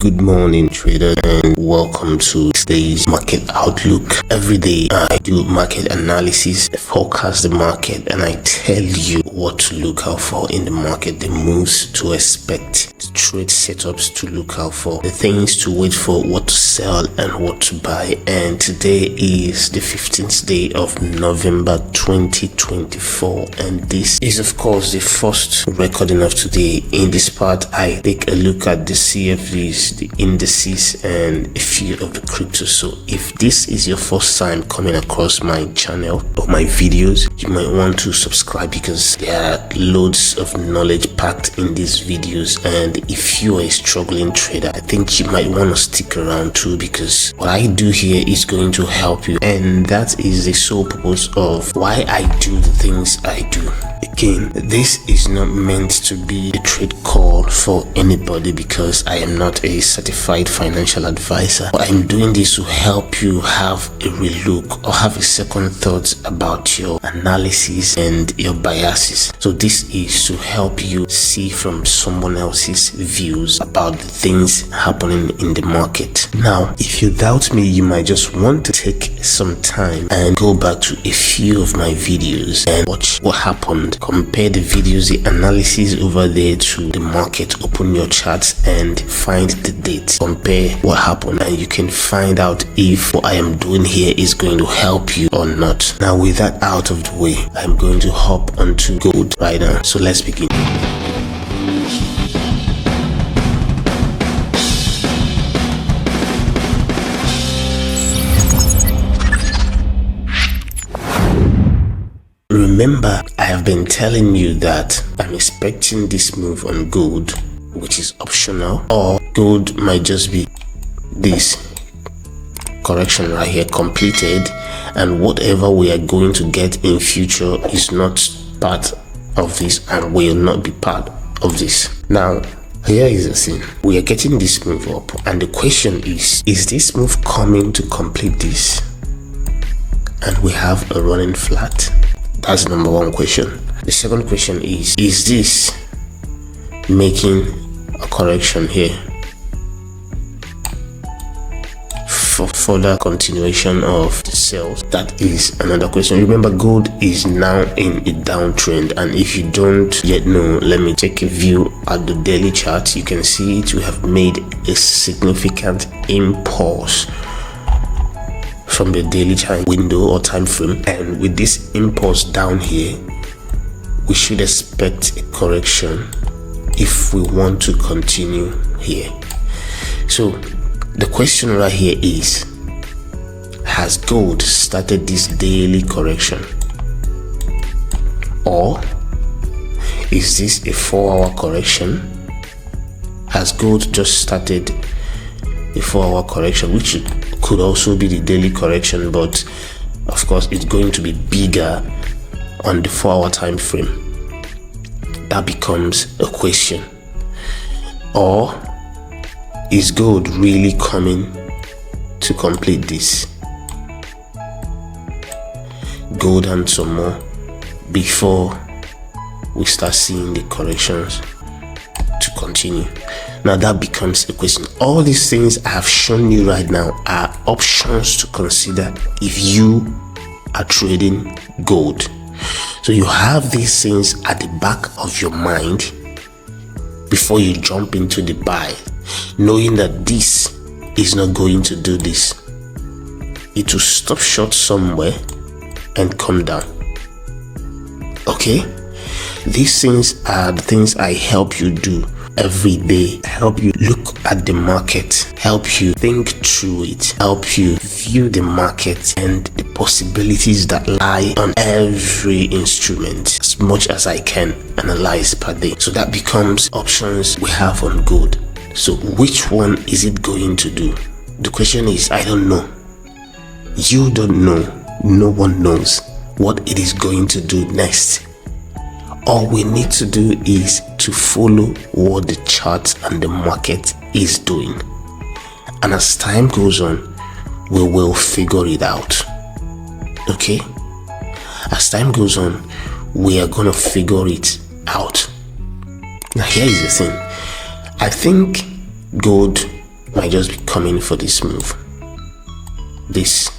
Good morning, traders, and welcome to today's market outlook. Every day I do market analysis, forecast the market, and I tell you what to look out for in the market, the moves to expect, the trade setups to look out for, the things to wait for, what to sell and what to buy. And today is the 15th day of November 2024, and this is of course the first recording of today. In this part, I take a look at the CFDs, the indices, and a few of the cryptos. So if this is your first time coming across my channel or my videos, you might want to subscribe because there are loads of knowledge packed in these videos. And if you are a struggling trader, I think you might want to stick around too, because what I do here is going to help you, and that is the sole purpose of why I do the things I do. Again, this is not meant to be a trade call for anybody because I am not a certified financial advisor. I'm doing this to help you have a relook or have a second thought about your analysis and your biases. So this is to help you see from someone else's views about the things happening in the market. Now, if you doubt me, you might just want to take some time and go back to a few of my videos and watch what happened. Compare the videos, the analysis over there to the market. Open your charts and find the date. Compare what happened, and you can find out if what I am doing here is going to help you or not. Now, with that out of the way, I'm going to hop onto gold right now. So let's begin. Remember, I have been telling you that I'm expecting this move on gold, which is optional, or gold might just be this correction right here completed, and whatever we are going to get in future is not part of this and will not be part of this. Now, here is the thing. We are getting this move up, and the question is this move coming to complete this? And we have a running flat. That's the number one question. The second question is this making a correction here for further continuation of the sales? That is another question. Remember, gold is now in a downtrend, and if you don't yet know, let me take a view at the daily chart. You can see it. We have made a significant impulse from the daily time window or time frame, and with this impulse down here, we should expect a correction if we want to continue here. So the question right here is, has gold started this daily correction, or is this a 4-hour correction? Has gold just started a 4-hour correction, which could also be the daily correction, but of course it's going to be bigger on the 4-hour time frame? That becomes a question. Or is gold really coming to complete this? Gold and some more before we start seeing the corrections to continue. Now that becomes a question. All these things I have shown you right now are options to consider if you are trading gold. So you have these things at the back of your mind before you jump into the buy, knowing that this is not going to do this. It will stop short somewhere and come down. Okay? These things are the things I help you do every day. Help you look at the market, help you think through it, help you view the market and the possibilities that lie on every instrument as much as I can analyze per day. So that becomes options we have on gold. So which one is it going to do? The question is, I don't know. You don't know. No one knows what it is going to do next. All we need to do is to follow what the chart and the market is doing, and as time goes on, we will figure it out. Okay? As time goes on, we are gonna figure it out. Now here is the thing. I think gold might just be coming for this move, this,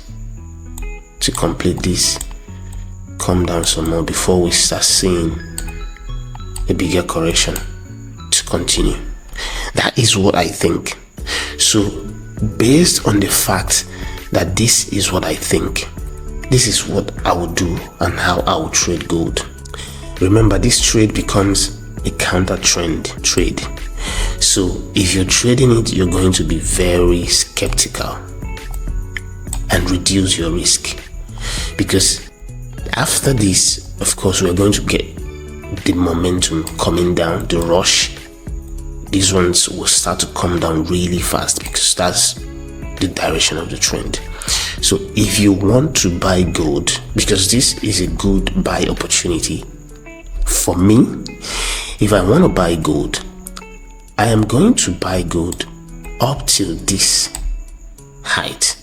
to complete this, come down some more before we start seeing a bigger correction to continue. That is what I think. So based on the fact that this is what I think, this is what I would do and how I would trade gold. Remember, this trade becomes a counter trend trade. So if you're trading it, you're going to be very skeptical and reduce your risk, because after this, of course, we're going to get the momentum coming down, the rush. These ones will start to come down really fast because that's the direction of the trend. So if you want to buy gold, because this is a good buy opportunity for me, if I want to buy gold, I am going to buy gold up till this height.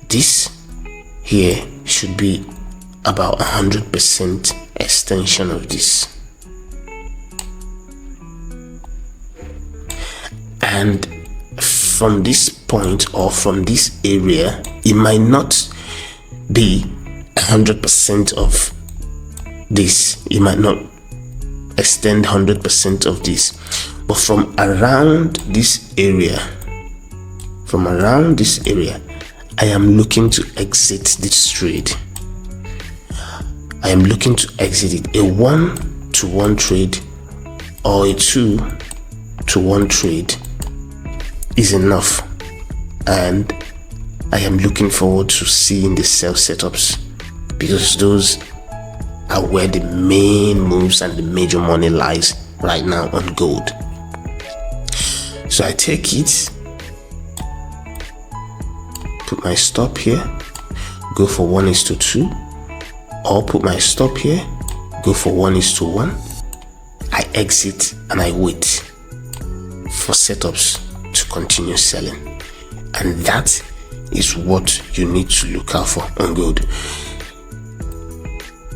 This here should be about 100% extension of this, and from this point or from this area, it might not be 100% of this, it might not extend 100% of this, but from around this area, I am looking to exit this trade. I am looking to exit it. A 1-to-1 trade or a 2-to-1 trade is enough, and I am looking forward to seeing the sell setups, because those are where the main moves and the major money lies right now on gold. So I take it, put my stop here, go for 1:2, or put my stop here, go for 1:1. I exit and I wait for setups to continue selling, and that is what you need to look out for on gold.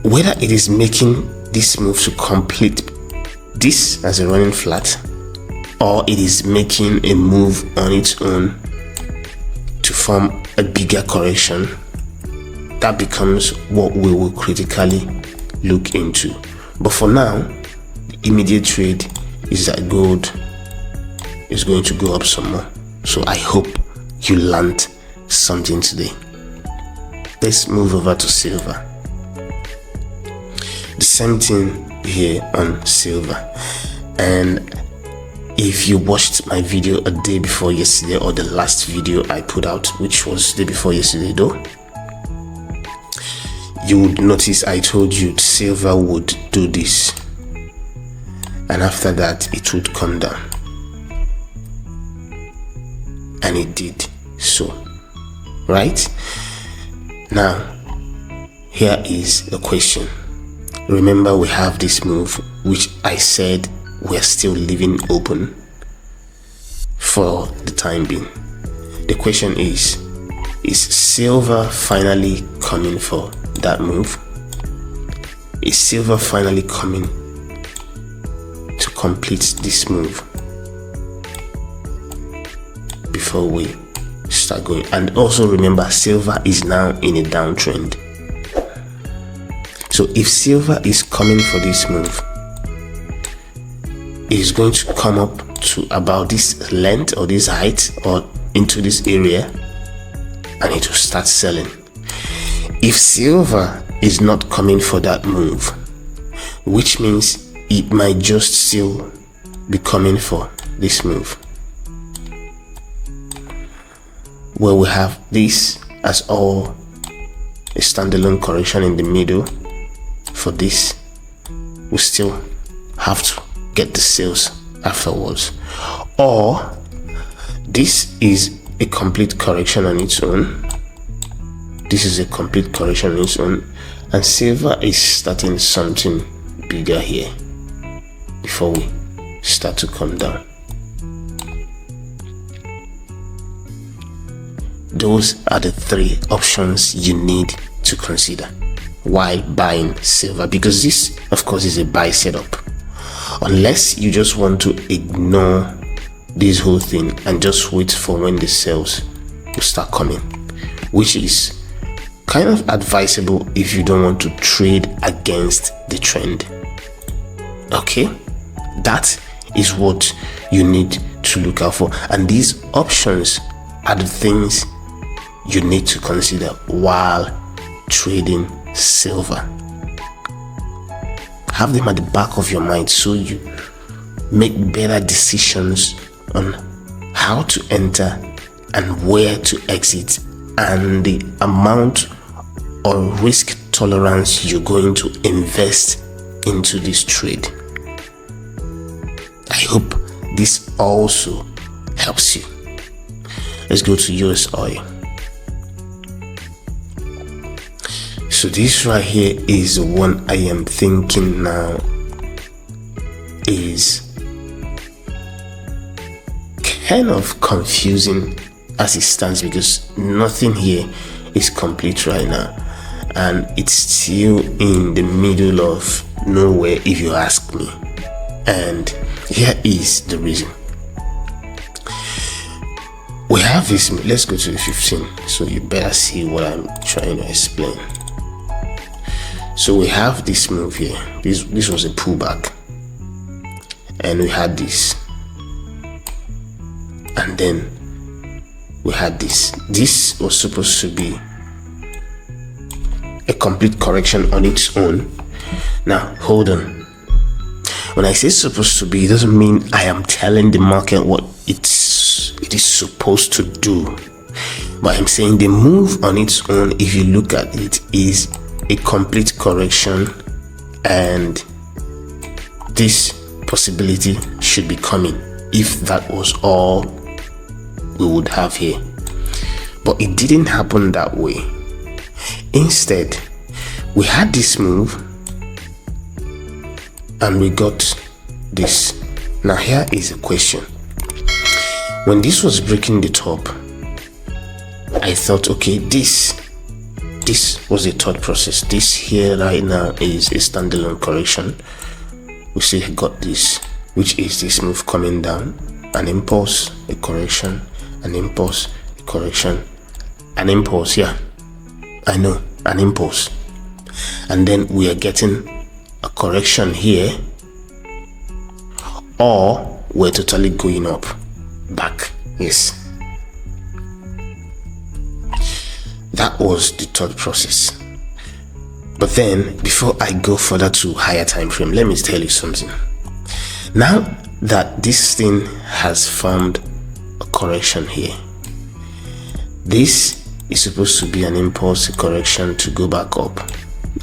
Whether it is making this move to complete this as a running flat, or it is making a move on its own to form a bigger correction, that becomes what we will critically look into. But for now, the immediate trade is that gold is going to go up some more. So I hope you learned something today. Let's move over to silver. The same thing here on silver. And if you watched my video a day before yesterday, or the last video I put out, which was the day before yesterday though, you would notice I told you silver would do this, and after that it would come down, and it did so. Right now, here is the question. Remember, we have this move which I said we're still leaving open for the time being. The question is silver finally coming for that move? Is silver finally coming to complete this move before we start going? And also remember, silver is now in a downtrend. So if silver is coming for this move, it is going to come up to about this length or this height or into this area, and it will start selling. If silver is not coming for that move, which means it might just still be coming for this move, where we have this as all a standalone correction in the middle. For this, we still have to get the sales afterwards, or this is a complete correction on its own. This is a complete correction on its own, and silver is starting something bigger here before we start to come down. Those are the three options you need to consider while buying silver, because this of course is a buy setup, unless you just want to ignore this whole thing and just wait for when the sales will start coming, which is kind of advisable if you don't want to trade against the trend. Okay, that is what you need to look out for, and these options are the things you need to consider while trading silver. Have them at the back of your mind so you make better decisions on how to enter and where to exit, and the amount or risk tolerance you're going to invest into this trade. I hope this also helps you. Let's go to US oil. So this right here is the one I am thinking now is kind of confusing as it stands, because nothing here is complete right now, and it's still in the middle of nowhere if you ask me. And here is the reason. We have this, let's go to the 15, so you better see what I'm trying to explain. So we have this move here. This was a pullback, and we had this, and then we had this. This was supposed to be a complete correction on its own. Now hold on, when I say supposed to be, it doesn't mean I am telling the market what it is supposed to do, but I'm saying the move on its own, if you look at it, is a complete correction, and this possibility should be coming if that was all we would have here. But it didn't happen that way. Instead, we had this move and we got this. Now here is a question. When this was breaking the top, I thought, okay, this was a thought process. This here right now is a standalone correction. We still got this, which is this move coming down, an impulse, a correction, an impulse, a correction, an impulse. Yeah, I know, an impulse. And then we are getting a correction here, or we're totally going up, back. Yes, that was the thought process. But then, before I go further to higher time frame, let me tell you something. Now that this thing has formed a correction here, this is supposed to be an impulse, a correction to go back up.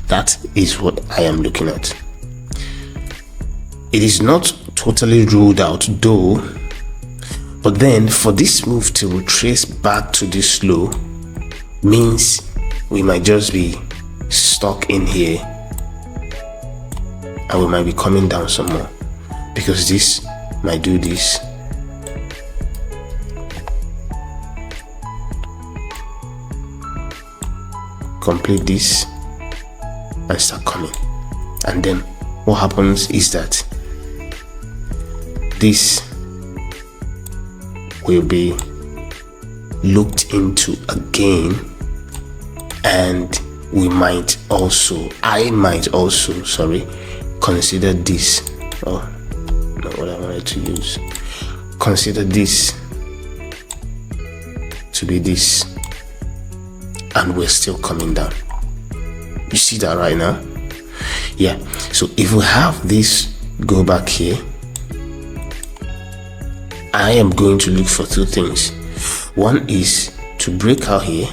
That is what I am looking at. It is not totally ruled out though, but then for this move to retrace back to this low means we might just be stuck in here, and we might be coming down some more, because this might do this, complete this, and start coming. And then what happens is that this will be looked into again, and I might also consider this, not what I wanted to use, consider this to be this, and we're still coming down. You see that right now? Yeah. So if we have this go back here, I am going to look for two things. One is to break out here,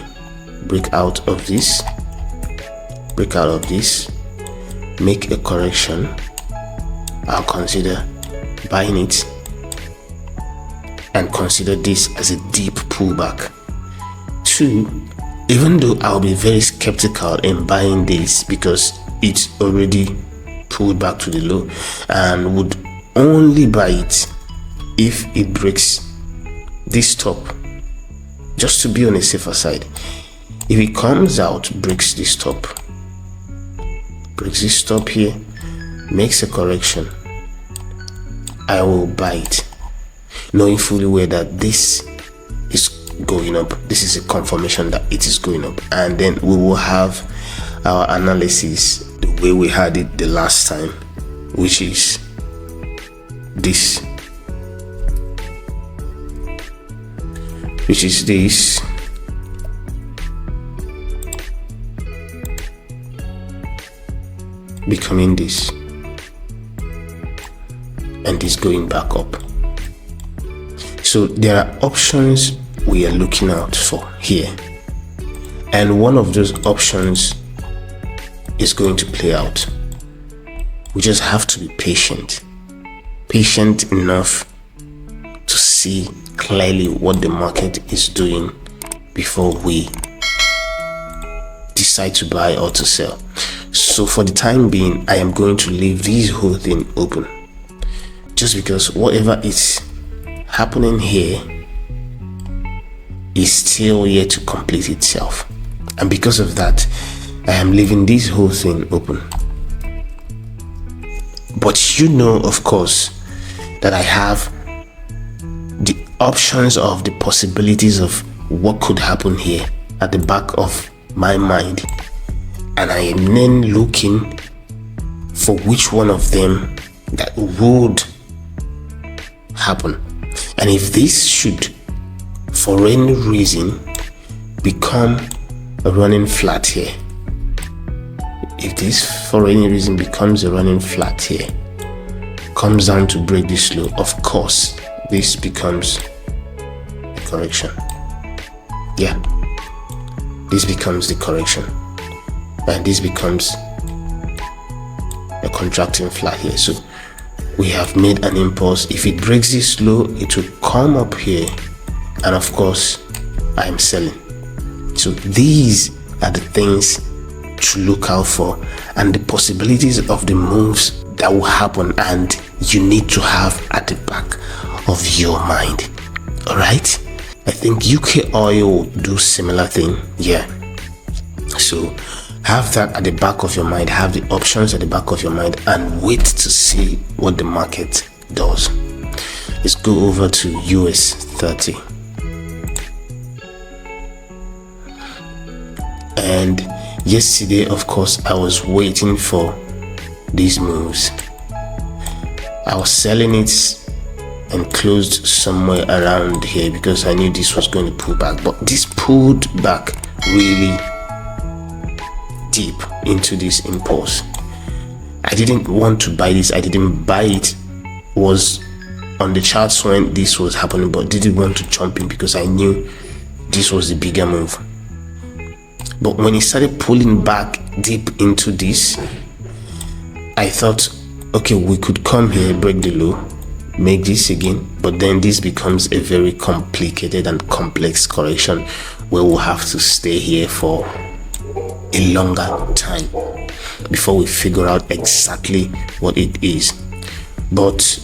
break out of this, make a correction. I'll consider buying it and consider this as a deep pullback. Two, even though I'll be very skeptical in buying this because it's already pulled back to the low, and would only buy it if it breaks this top, just to be on a safer side. If it comes out, breaks this top here, makes a correction, I will buy it. knowing fully well that this is going up. This is a confirmation that it is going up, and then we will have our analysis the way we had it the last time, which is this, becoming this, and this going back up. So there are options we are looking out for here, and one of those options is going to play out. We just have to be patient enough to see clearly what the market is doing before we decide to buy or to sell. So for the time being, I am going to leave this whole thing open, just because whatever is happening here is still yet to complete itself, and because of that, I am leaving this whole thing open. But you know, of course, that I have the options of the possibilities of what could happen here at the back of my mind, and I am then looking for which one of them that would happen. And if this should for any reason become a running flat here, if this for any reason becomes a running flat here, comes down to break this low, of course this becomes a correction. Yeah, this becomes the correction, and this becomes a contracting flat here. So we have made an impulse. If it breaks this low, it will come up here, and of course I am selling. So these are the things to look out for, and the possibilities of the moves that will happen, and you need to have at the back of your mind. All right, I think UK oil will do similar thing. Yeah, so have that at the back of your mind, have the options at the back of your mind, and wait to see what the market does. Let's go over to US 30. And yesterday, of course, I was waiting for these moves. I was selling it and closed somewhere around here because I knew this was going to pull back, but this pulled back really deep into this impulse. I didn't want to buy this. I didn't buy it. It was on the charts when this was happening, but didn't want to jump in because I knew this was the bigger move. But when it started pulling back deep into this, I thought, okay, we could come here, break the low, make this again, but then this becomes a very complicated and complex correction where we'll have to stay here for a longer time before we figure out exactly what it is. But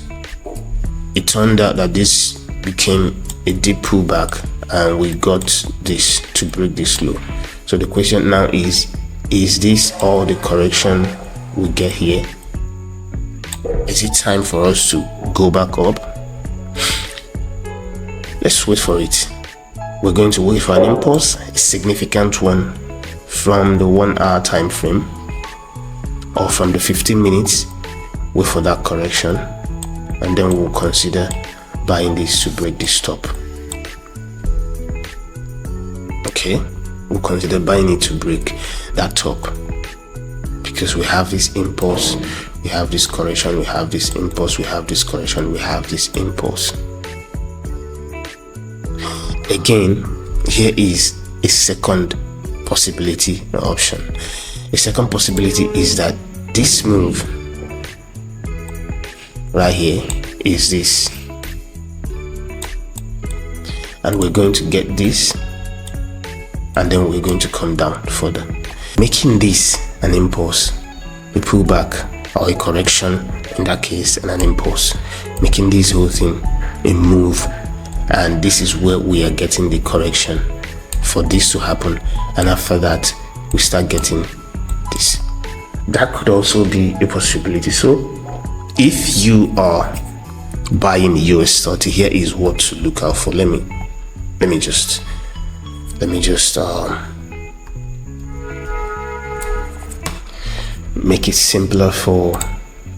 it turned out that this became a deep pullback, and we got this to break this low. So the question now is this all the correction we get here? Is it time for us to go back up? Let's wait for it. We're going to wait for an impulse, a significant one, from the 1 hour time frame or from the 15 minutes. Wait for that correction, and then we'll consider buying this to break this top. Okay, we'll consider buying it to break that top, because we have this impulse, we have this correction, we have this impulse, we have this correction, we have this impulse. Again, here is a second possibility option. A second possibility is that this move right here is this, and we're going to get this, and then we're going to come down further, making this an impulse, a pullback or a correction in that case, and an impulse, making this whole thing a move. And this is where we are getting the correction for this to happen, and after that we start getting this. That could also be a possibility. So if you are buying US 30, here is what to look out for. Let me just make it simpler for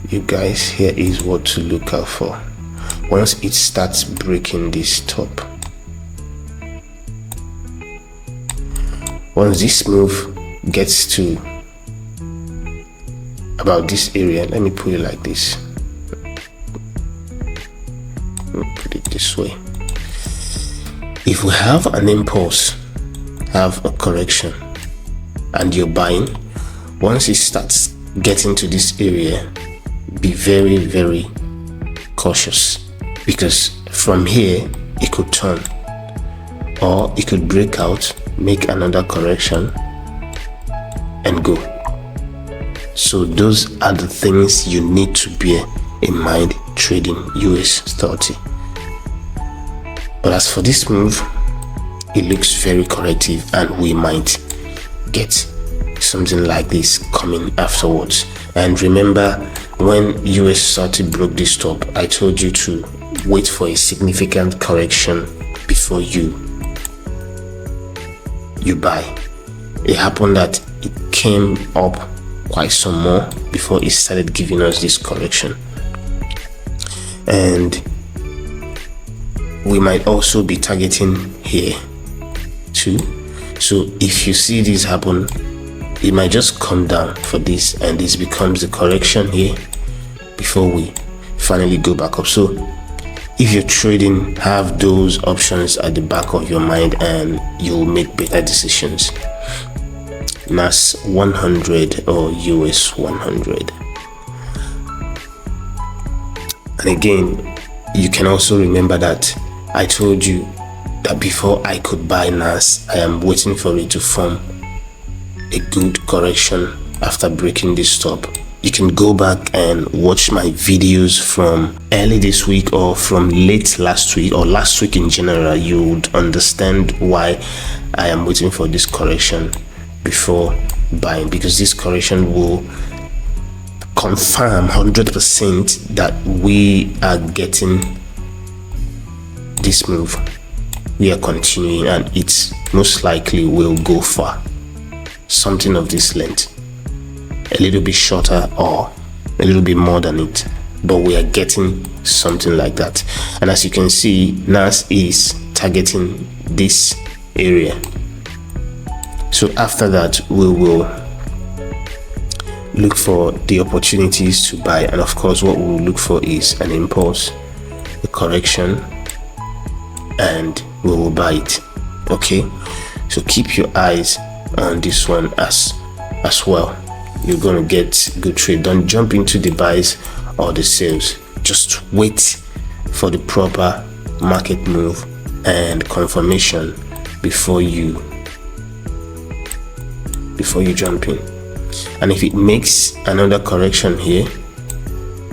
you guys. Here is what to look out for. Once it starts breaking this top, once this move gets to about this area, let me put it like this, put it this way. If we have an impulse, have a correction, and you're buying, once it starts getting to this area, be very, very cautious, because from here it could turn, or it could break out, make another correction, and go. So those are the things you need to bear in mind trading US 30. But as for this move, it looks very corrective, and we might get something like this coming afterwards. And remember, when US 30 broke this top, I told you to wait for a significant correction before you buy. It happened that it came up quite some more before it started giving us this correction, and we might also be targeting here too. So if you see this happen, it might just come down for this, and this becomes the correction here before we finally go back up. So if you're trading, have those options at the back of your mind, and you'll make better decisions. NAS 100 or US 100. And again, you can also remember that I told you that before I could buy NAS, I am waiting for it to form a good correction after breaking this top. You can go back and watch my videos from early this week or from late last week or last week in general. You would understand why I am waiting for this correction before buying, because this correction will confirm 100% that we are getting this move. We are continuing, and it most likely will go far, something of this length, a little bit shorter or a little bit more than it, but we are getting something like that. And as you can see, NAS is targeting this area. So after that, we will look for the opportunities to buy, and of course what we will look for is an impulse, a correction, and we will buy it. Okay, so keep your eyes on this one as well. You're gonna get good trade. Don't jump into the buys or the sales. Just wait for the proper market move and confirmation before you jump in. And if it makes another correction here,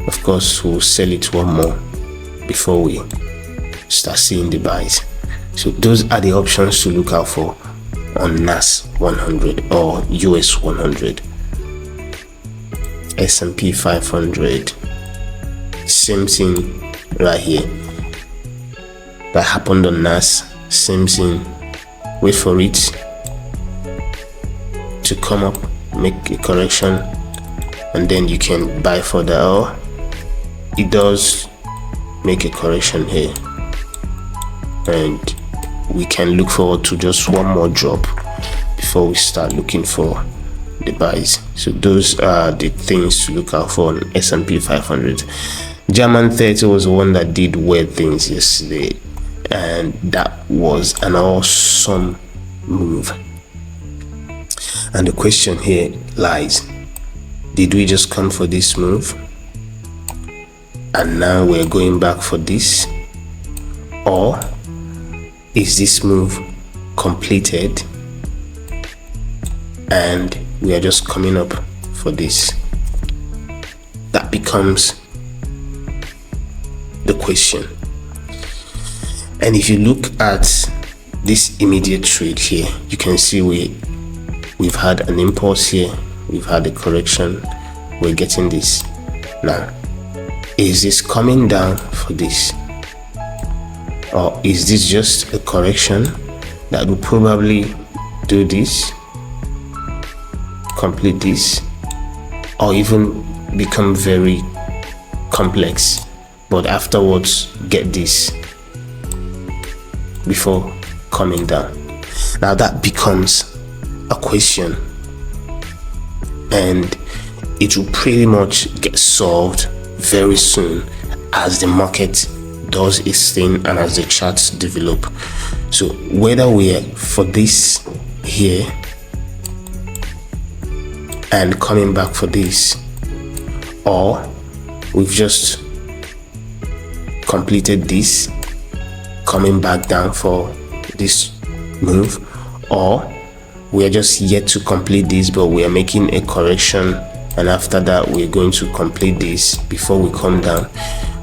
of course we'll sell it one more before we start seeing the buys. So those are the options to look out for on NAS 100 or US 100. S&P 500, same thing right here. That happened on NAS, same thing. Wait for it to come up, make a correction, and then you can buy further. Or it does make a correction here, and we can look forward to just one more drop before we start looking for the buys. So those are the things to look out for on S&P 500. German 30 was the one that did weird things yesterday, and that was an awesome move. And the question here lies, did we just come for this move and now we're going back for this, or is this move completed and we are just coming up for this? That becomes the question. And if you look at this immediate trade here, you can see we've had an impulse here, we've had a correction, we're getting this now. Is this coming down for this, or is this just a correction that will probably do this, complete this, or even become very complex, but afterwards get this before coming down? Now that becomes a question, and it will pretty much get solved very soon as the market does its thing and as the charts develop. So whether we're for this here and coming back for this, or we've just completed this, coming back down for this move, or we are just yet to complete this but we are making a correction, and after that we're going to complete this before we come down.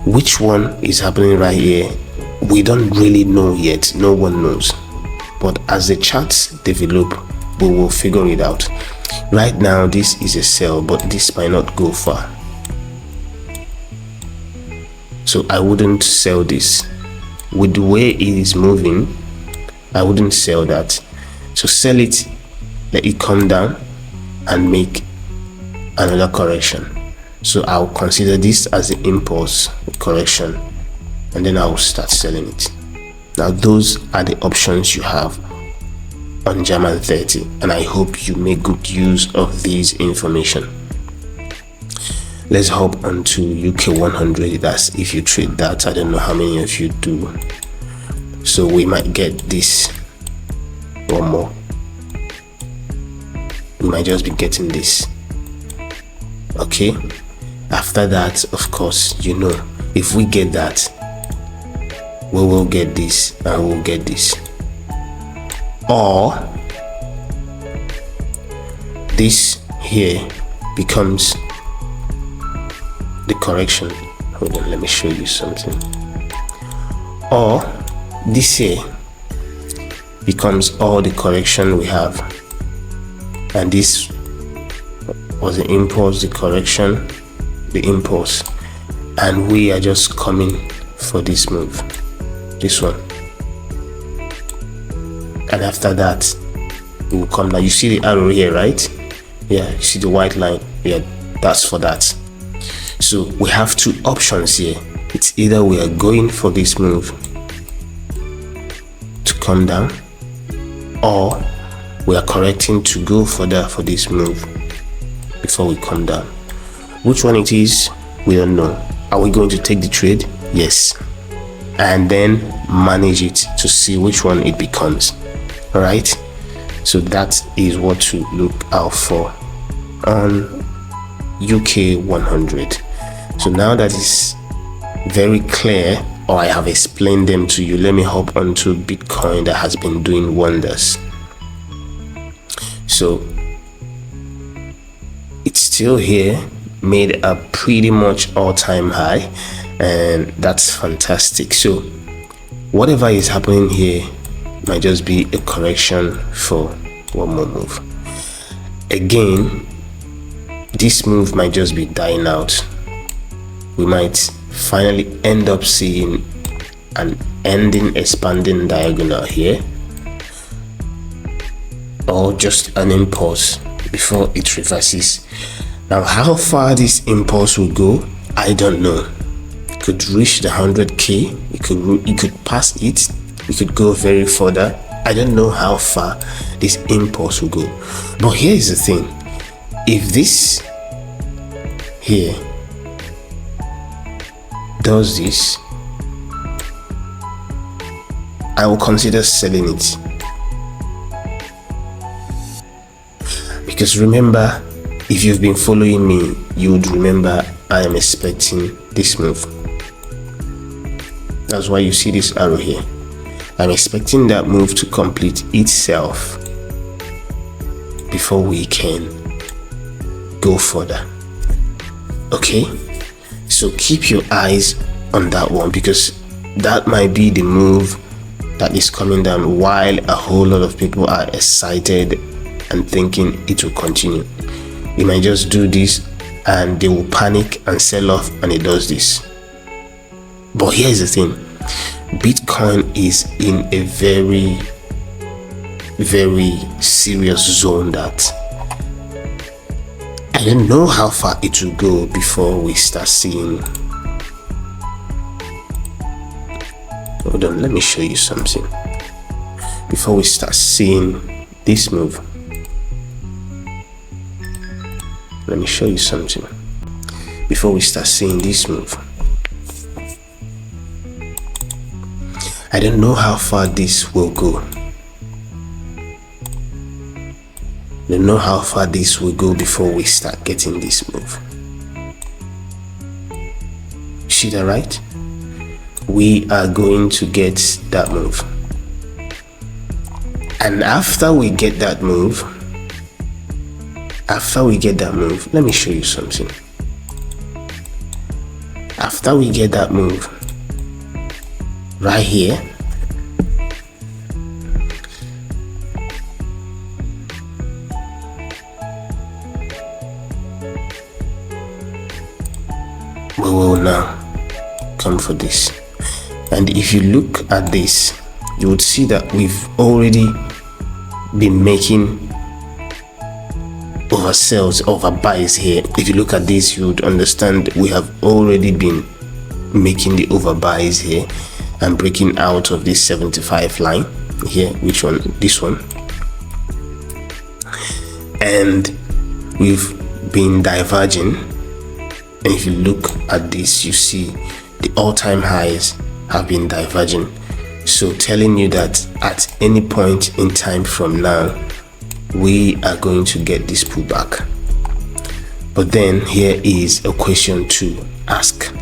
Which one is happening right here? We don't really know yet. No one knows, but as the charts develop we will figure it out. Right now this is a sell, but this might not go far, so I wouldn't sell this. With the way it is moving, I wouldn't sell that. So sell it, let it come down and make another correction. So I'll consider this as the impulse correction, and then I'll start selling it. Now those are the options you have on German 30, and I hope you make good use of these information. Let's hop onto UK 100. That's if you trade that. I don't know how many of you do, so we might get this one more. We might just be getting this. Okay, after that, of course, you know, if we get that, we will get this and we'll get this, or this here becomes the correction. Hold on, let me show you something. Or this here becomes all the correction we have, and this was the impulse, the correction, the impulse, and we are just coming for this move, this one, and after that we will come down. You see the arrow here, right? Yeah, you see the white line? Yeah, that's for that. So we have two options here. It's either we are going for this move to come down, or we are correcting to go further for this move before we come down. Which one it is, we don't know. Are we going to take the trade? Yes, and then manage it to see which one it becomes. All right, so that is what to look out for on UK 100. So now that is very clear, or I have explained them to you, let me hop onto Bitcoin that has been doing wonders. So it's still here, made a pretty much all-time high, and that's fantastic. So whatever is happening here might just be a correction for one more move. Again, this move might just be dying out. We might finally end up seeing an ending expanding diagonal here, or just an impulse before it reverses. Now how far this impulse will go, I don't know. It could reach the 100k, it could pass it, it could go very further. I don't know how far this impulse will go. But here is the thing, if this here does this, I will consider selling it, because remember, if you've been following me, you would remember I am expecting this move. That's why you see this arrow here. I'm expecting that move to complete itself before we can go further. Okay, so keep your eyes on that one, because that might be the move that is coming down while a whole lot of people are excited and thinking it will continue. We might just do this and they will panic and sell off, and it does this. But here's the thing, Bitcoin is in a very, very serious zone that I don't know how far it will go before we start seeing. Hold on, let me show you something. Before we start seeing this move, let me show you something. Before we start seeing this move, I don't know how far this will go. I don't know how far this will go before we start getting this move. See that, right? We are going to get that move. And after we get that move, let me show you something. After we get that move, right here, we will now come for this. And if you look at this, you would see that we've already been making oversells, overbuys here. If you look at this, you would understand we have already been making the overbuys here and breaking out of this 75 line here. Which one? This one. And we've been diverging, and if you look at this, you see the all-time highs have been diverging, so telling you that at any point in time from now we are going to get this pullback. But then here is a question to ask.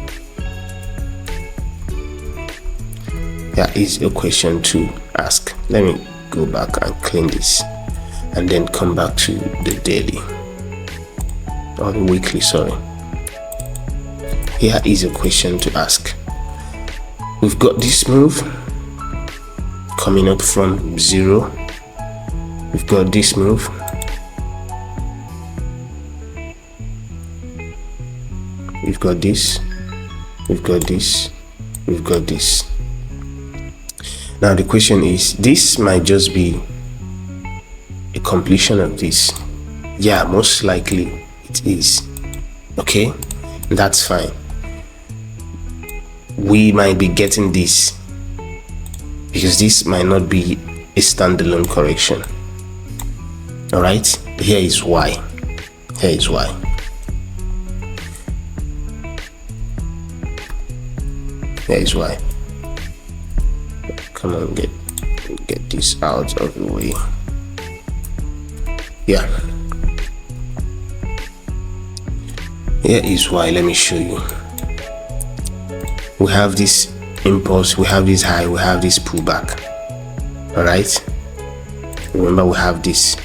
Let me go back and clean this and then come back to the daily or the weekly. Sorry. Here is a question to ask. We've got this move coming up from zero. We've got this move. We've got this. We've got this. We've got this. Now the question is, this might just be a completion of this. Yeah, most likely it is. Okay, that's fine. We might be getting this because this might not be a standalone correction. All right, here is why. Come on, get this out of the way. Yeah, here is why. Let me show you. We have this impulse, we have this high, we have this pullback. All right, remember we have this,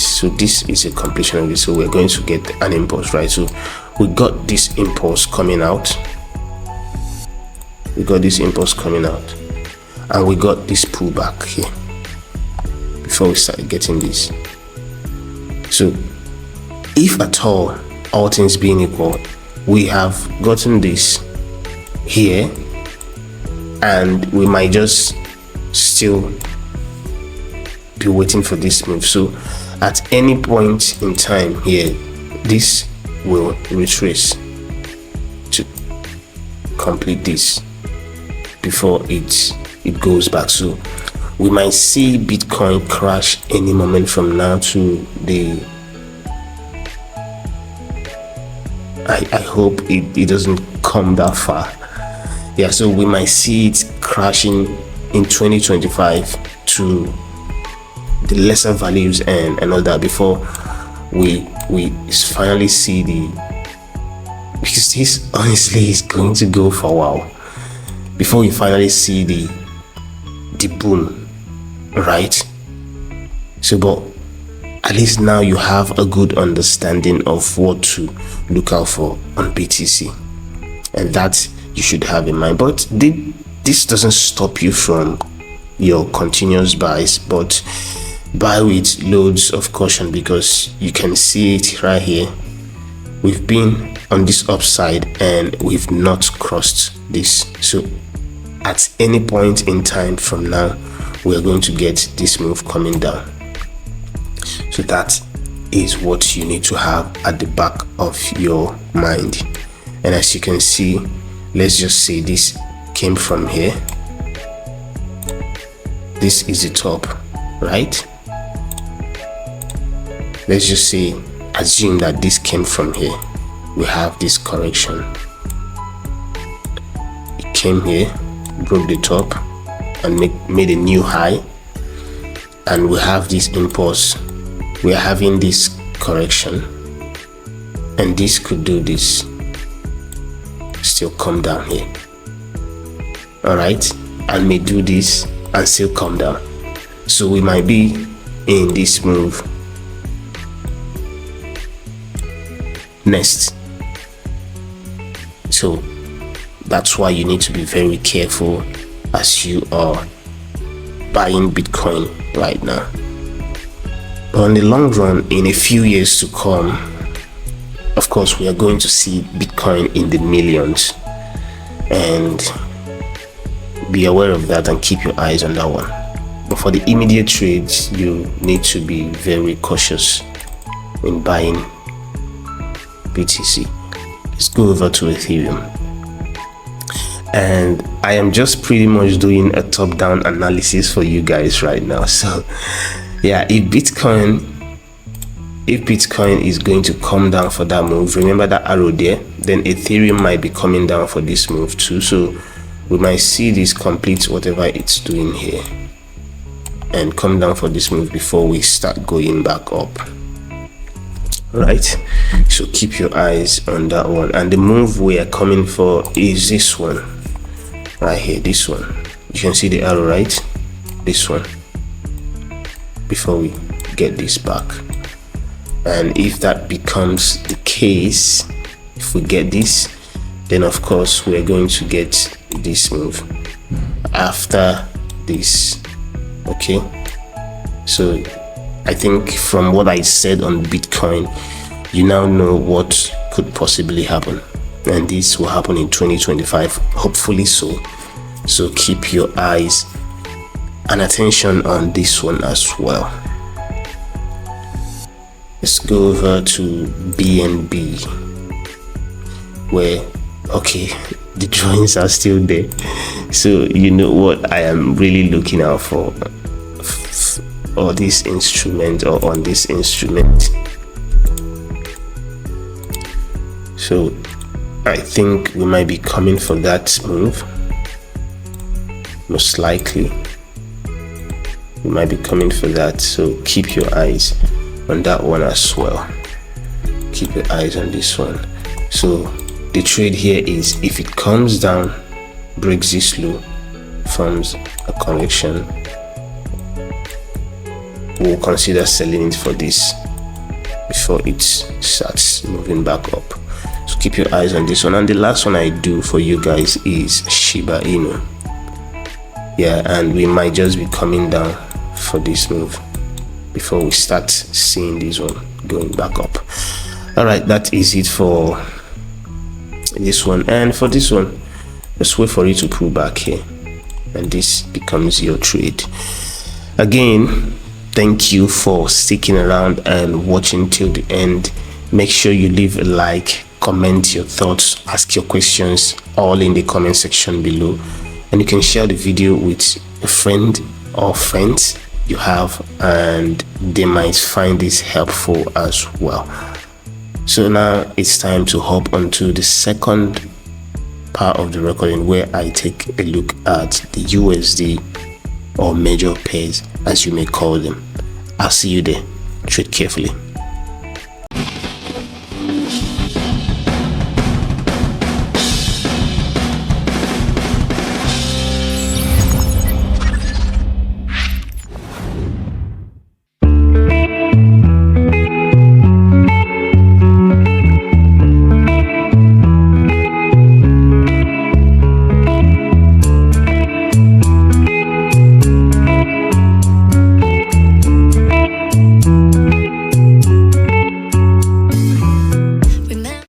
so this is a completion of this, so we're going to get an impulse, right? So we got this impulse coming out, and we got this pullback here before we started getting this. So if at all things being equal, we have gotten this here, and we might just still be waiting for this move. So at any point in time here, this will retrace to complete this before it goes back. So we might see Bitcoin crash any moment from now to the I hope it doesn't come that far. Yeah, so we might see it crashing in 2025 to the lesser values and all that before we finally see because this honestly is going to go for a while before we finally see the boom, right? So but at least now you have a good understanding of what to look out for on BTC, and that you should have in mind. But this doesn't stop you from your continuous buys, but buy with loads of caution, because you can see it right here. we've been on this upside and we've not crossed this. So at any point in time from now, we're going to get this move coming down. So that is what you need to have at the back of your mind. And as you can see, let's just say this came from here. This is the top, right? Let's just say, assume that this came from here. We have this correction. It came here, broke the top, and made a new high. And we have this impulse. We are having this correction. And this could do this. Still come down here. Alright? And may do this and still come down. So we might be in this move next. So that's why you need to be very careful as you are buying Bitcoin right now. But on the long run, in a few years to come, of course, we are going to see Bitcoin in the millions, and be aware of that and keep your eyes on that one. But for the immediate trades, you need to be very cautious in buying BTC. Let's go over to Ethereum. And I am just pretty much doing a top-down analysis for you guys right now. So yeah, if Bitcoin is going to come down for that move, remember that arrow there, then Ethereum might be coming down for this move too. So we might see this complete whatever it's doing here and come down for this move before we start going back up. Right, so keep your eyes on that one. And the move we are coming for is this one right here, this one. You can see the arrow, right? This one, before we get this back. And if that becomes the case, if we get this, then of course we're going to get this move after this. Okay, so I think from what I said on Bitcoin, you now know what could possibly happen, and this will happen in 2025, hopefully so. So keep your eyes and attention on this one as well. Let's go over to BNB, where okay, the drawings are still there, so you know what I am really looking out for, or this instrument, or on this instrument. So I think we might be coming for that move, most likely we might be coming for that. So keep your eyes on that one as well. Keep your eyes on this one. So the trade here is, if it comes down, breaks this low, forms a correction, we'll consider selling it for this before it starts moving back up. So keep your eyes on this one. And the last one I do for you guys is Shiba Inu. Yeah, and we might just be coming down for this move before we start seeing this one going back up. All right, that is it for this one. And for this one, just wait for it to pull back here, and this becomes your trade. Again, thank you for sticking around and watching till the end. Make sure you leave a like, comment your thoughts, ask your questions, all in the comment section below. And you can share the video with a friend or friends you have, and they might find this helpful as well. So now it's time to hop onto the second part of the recording, where I take a look at the USD, or major pairs as you may call them. I'll see you there. Trade carefully.